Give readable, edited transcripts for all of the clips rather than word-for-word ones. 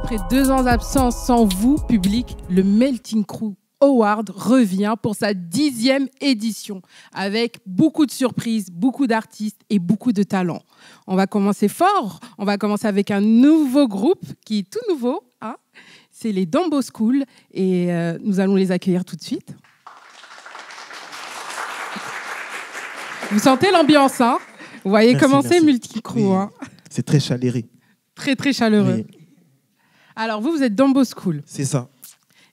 Après 2 ans d'absence sans vous, public, le Melting Crew Award revient pour sa 10e édition avec beaucoup de surprises, beaucoup d'artistes et beaucoup de talents. On va commencer fort. On va commencer avec un nouveau groupe qui est tout nouveau. Hein. C'est les Dumbo School et nous allons les accueillir tout de suite. Vous sentez l'ambiance, hein? Vous voyez comment c'est Melting Crew. Oui. Hein. C'est très chaleureux. Très, très chaleureux. Oui. Alors, vous êtes Dumbo School. C'est ça.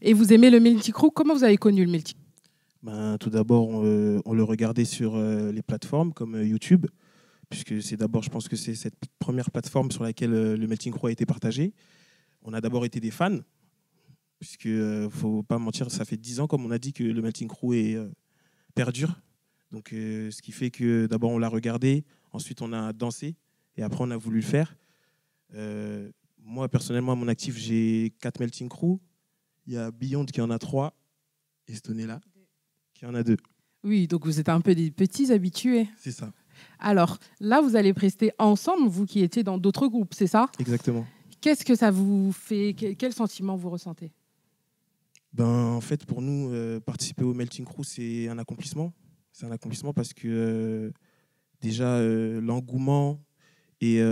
Et vous aimez le Melting Crew. Comment vous avez connu le Melting Crew? Tout d'abord, on le regardait sur les plateformes comme YouTube, puisque c'est d'abord, je pense que c'est cette première plateforme sur laquelle le Melting Crew a été partagé. On a d'abord été des fans, puisque faut pas mentir, ça fait 10 ans, comme on a dit, que le Melting Crew perdure. Donc, ce qui fait que d'abord, on l'a regardé, ensuite, on a dansé, et après, on a voulu le faire. Moi, personnellement, à mon actif, j'ai 4 Melting Crew. Il y a Beyond qui en a 3, et Stonella qui en a 2. Oui, donc vous êtes un peu des petits habitués. C'est ça. Alors, là, vous allez prester ensemble, vous qui étiez dans d'autres groupes, c'est ça? Exactement. Qu'est-ce que ça vous fait? Quel sentiment vous ressentez? En fait, pour nous, participer au Melting Crew, c'est un accomplissement. C'est un accomplissement parce que déjà, l'engouement et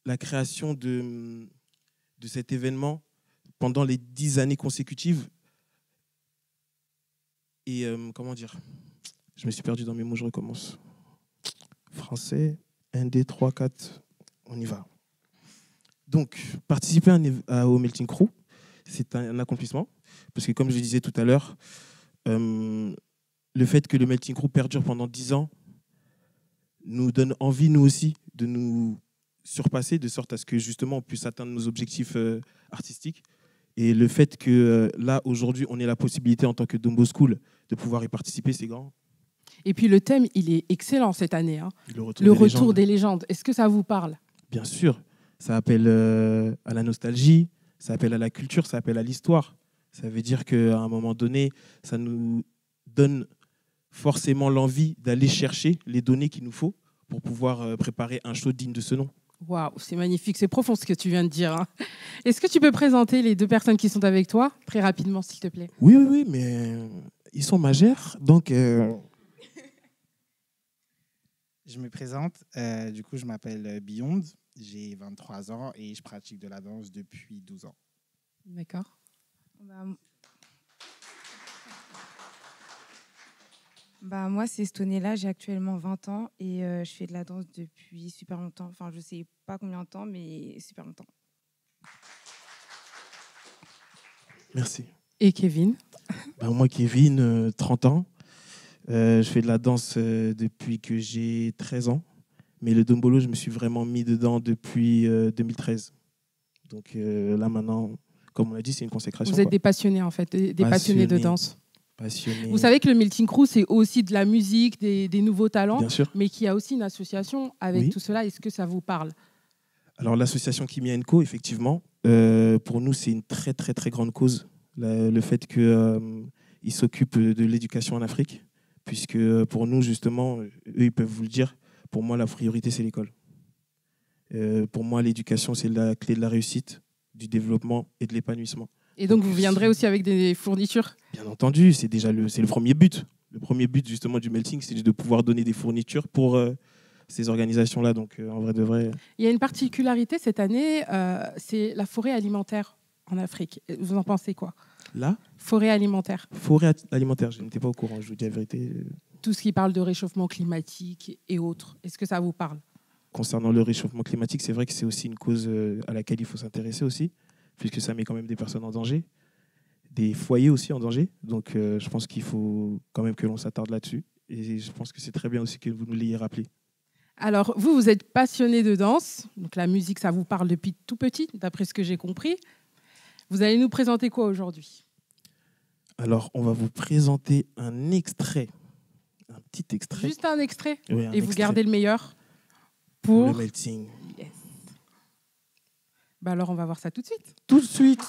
la création de cet événement pendant les 10 années consécutives. Et comment dire? Je me suis perdu dans mes mots, je recommence. Français, 1, 2, 3, 4, on y va. Donc, participer au Melting Crew, c'est un accomplissement. Parce que comme je le disais tout à l'heure, le fait que le Melting Crew perdure pendant 10 ans nous donne envie, nous aussi, de nous surpasser, de sorte à ce que justement on puisse atteindre nos objectifs artistiques. Et le fait que là, aujourd'hui, on ait la possibilité en tant que Dumbo School de pouvoir y participer, c'est grand. Et puis le thème, il est excellent cette année. Hein. Le retour des légendes. Est-ce que ça vous parle? Bien sûr. Ça appelle à la nostalgie, ça appelle à la culture, ça appelle à l'histoire. Ça veut dire qu'à un moment donné, ça nous donne forcément l'envie d'aller chercher les données qu'il nous faut pour pouvoir préparer un show digne de ce nom. Waouh, c'est magnifique, c'est profond ce que tu viens de dire. Hein. Est-ce que tu peux présenter les 2 personnes qui sont avec toi, très rapidement, s'il te plaît? Oui, mais ils sont majeurs, donc... Je me présente, du coup, je m'appelle Beyond, j'ai 23 ans et je pratique de la danse depuis 12 ans. D'accord. Moi, c'est Stonella, j'ai actuellement 20 ans et je fais de la danse depuis super longtemps. Enfin, je ne sais pas combien de temps, mais super longtemps. Merci. Et Kevin? Moi, Kevin, 30 ans. Je fais de la danse depuis que j'ai 13 ans. Mais le Dombolo, je me suis vraiment mis dedans depuis 2013. Donc là, maintenant, comme on l'a dit, c'est une consécration. Vous êtes des passionnés, en fait, des passionnés de danse. Passionné. Vous savez que le Melting Crew, c'est aussi de la musique, des nouveaux talents, bien sûr. Mais qu'il y a aussi une association avec tout cela. Est-ce que ça vous parle? Alors, l'association Kimia & Co, effectivement, pour nous, c'est une très, très, très grande cause. Le fait qu'ils s'occupent de l'éducation en Afrique, puisque pour nous, justement, eux, ils peuvent vous le dire, pour moi, la priorité, c'est l'école. Pour moi, l'éducation, c'est la clé de la réussite, du développement et de l'épanouissement. Et donc, vous viendrez aussi avec des fournitures? Bien entendu, c'est déjà le premier but. Le premier but, justement, du Melting, c'est de pouvoir donner des fournitures pour ces organisations-là. Donc, en vrai de vrai... Il y a une particularité cette année, c'est la forêt alimentaire en Afrique. Vous en pensez quoi? La forêt alimentaire. Forêt alimentaire, je n'étais pas au courant, je vous dis la vérité. Tout ce qui parle de réchauffement climatique et autres, est-ce que ça vous parle? Concernant le réchauffement climatique, c'est vrai que c'est aussi une cause à laquelle il faut s'intéresser aussi, puisque ça met quand même des personnes en danger, des foyers aussi en danger. Donc, je pense qu'il faut quand même que l'on s'attarde là-dessus. Et je pense que c'est très bien aussi que vous nous l'ayez rappelé. Alors, vous êtes passionné de danse. Donc, la musique, ça vous parle depuis tout petit, d'après ce que j'ai compris. Vous allez nous présenter quoi aujourd'hui? Alors, on va vous présenter un extrait. Un petit extrait. Juste un extrait? Oui, et vous gardez le meilleur pour le Melting. Yes. Alors, on va voir ça tout de suite. Tout de suite.